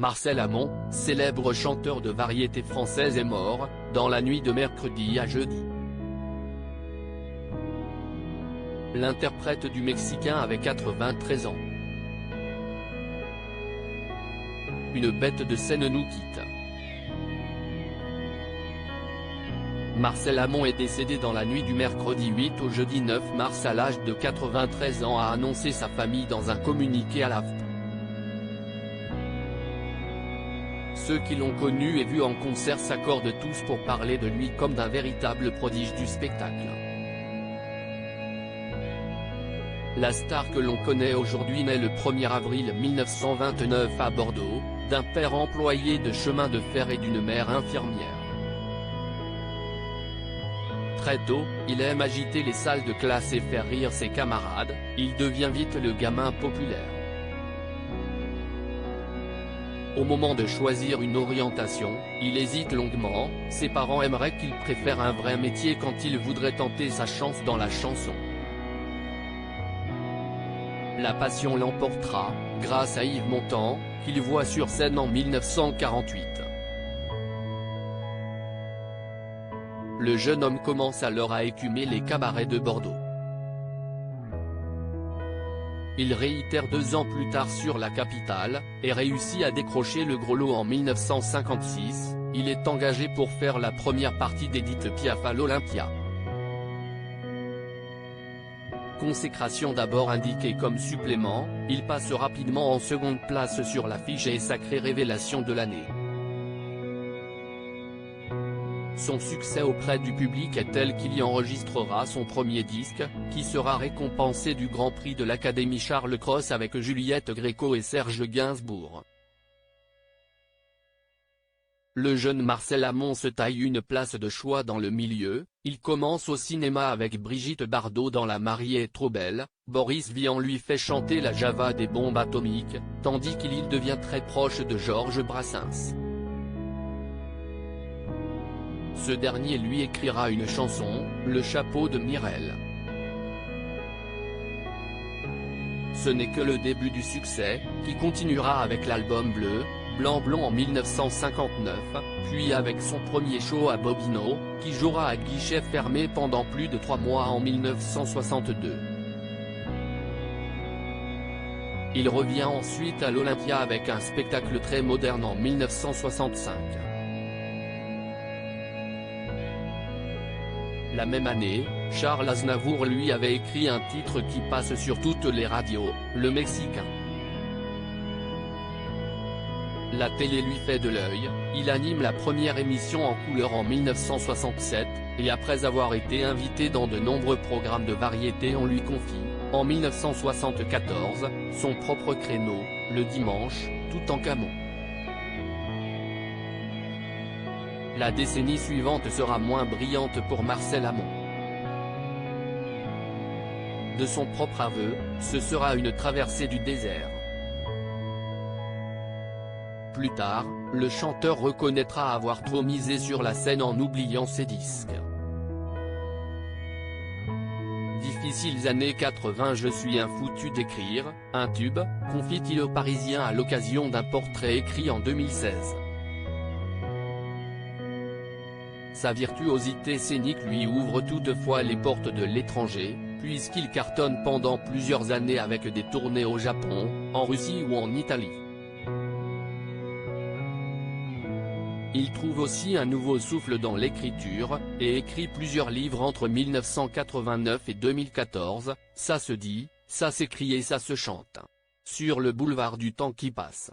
Marcel Amont, célèbre chanteur de variété française est mort, dans la nuit de mercredi à jeudi. L'interprète du Mexicain avait 93 ans. Une bête de scène nous quitte. Marcel Amont est décédé dans la nuit du mercredi 8 au jeudi 9 mars à l'âge de 93 ans, a annoncé sa famille dans un communiqué à l'AFP. Ceux qui l'ont connu et vu en concert s'accordent tous pour parler de lui comme d'un véritable prodige du spectacle. La star que l'on connaît aujourd'hui naît le 1er avril 1929 à Bordeaux, d'un père employé de chemin de fer et d'une mère infirmière. Très tôt, il aime agiter les salles de classe et faire rire ses camarades, il devient vite le gamin populaire. Au moment de choisir une orientation, il hésite longuement, ses parents aimeraient qu'il préfère un vrai métier quand il voudrait tenter sa chance dans la chanson. La passion l'emportera, grâce à Yves Montand, qu'il voit sur scène en 1948. Le jeune homme commence alors à écumer les cabarets de Bordeaux. Il réitère 2 ans plus tard sur la capitale, et réussit à décrocher le gros lot en 1956, il est engagé pour faire la première partie d'Édith Piaf à l'Olympia. Consécration d'abord indiquée comme supplément, il passe rapidement en seconde place sur l'affiche et est sacrée révélation de l'année. Son succès auprès du public est tel qu'il y enregistrera son premier disque, qui sera récompensé du Grand Prix de l'Académie Charles Cros avec Juliette Gréco et Serge Gainsbourg. Le jeune Marcel Amont se taille une place de choix dans le milieu, il commence au cinéma avec Brigitte Bardot dans La mariée est trop belle, Boris Vian lui fait chanter la Java des bombes atomiques, tandis qu'il devient très proche de Georges Brassens. Ce dernier lui écrira une chanson, Le chapeau de Mireille. Ce n'est que le début du succès, qui continuera avec l'album Bleu, Blanc Blond en 1959, puis avec son premier show à Bobino, qui jouera à guichet fermé pendant plus de 3 mois en 1962. Il revient ensuite à l'Olympia avec un spectacle très moderne en 1965. La même année, Charles Aznavour lui avait écrit un titre qui passe sur toutes les radios, Le Mexicain. La télé lui fait de l'œil, il anime la première émission en couleur en 1967, et après avoir été invité dans de nombreux programmes de variété on lui confie, en 1974, son propre créneau, le dimanche, Toutankhamon. La décennie suivante sera moins brillante pour Marcel Amont. De son propre aveu, ce sera une traversée du désert. Plus tard, le chanteur reconnaîtra avoir trop misé sur la scène en oubliant ses disques. Difficiles années 80. Je suis un foutu d'écrire, un tube, confie-t-il aux Parisiens à l'occasion d'un portrait écrit en 2016. Sa virtuosité scénique lui ouvre toutefois les portes de l'étranger, puisqu'il cartonne pendant plusieurs années avec des tournées au Japon, en Russie ou en Italie. Il trouve aussi un nouveau souffle dans l'écriture, et écrit plusieurs livres entre 1989 et 2014, Ça se dit, ça s'écrit et ça se chante. Sur le boulevard du temps qui passe.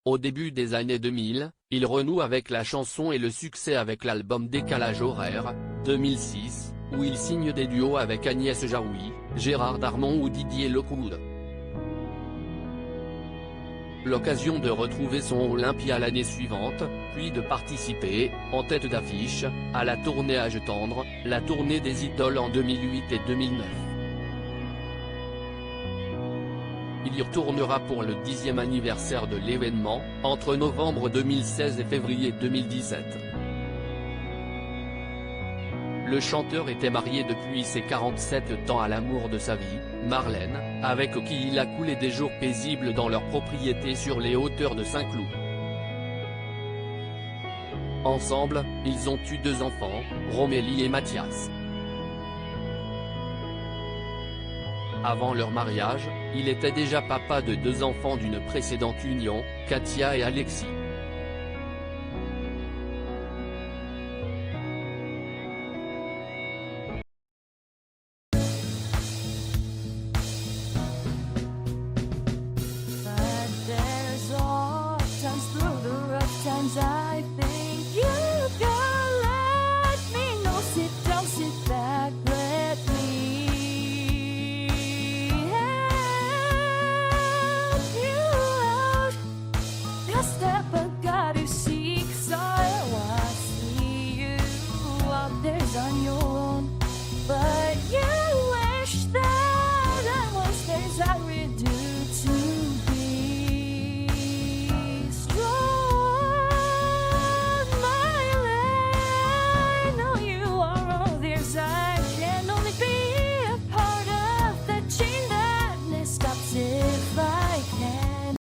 Au début des années 2000, il renoue avec la chanson et le succès avec l'album Décalage horaire, 2006, où il signe des duos avec Agnès Jaoui, Gérard Darmon ou Didier Lockwood. L'occasion de retrouver son Olympia l'année suivante, puis de participer, en tête d'affiche, à la tournée Âge tendre, la tournée des idoles en 2008 et 2009. Il y retournera pour le 10e anniversaire de l'événement, entre novembre 2016 et février 2017. Le chanteur était marié depuis ses 47 ans à l'amour de sa vie, Marlène, avec qui il a coulé des jours paisibles dans leur propriété sur les hauteurs de Saint-Cloud. Ensemble, ils ont eu 2 enfants, Romélie et Mathias. Avant leur mariage, il était déjà papa de 2 enfants d'une précédente union, Katia et Alexis. I think you can let me know. Sit down, sit back, let me help you out. The step I gotta seek, so I see you out there's on your own, but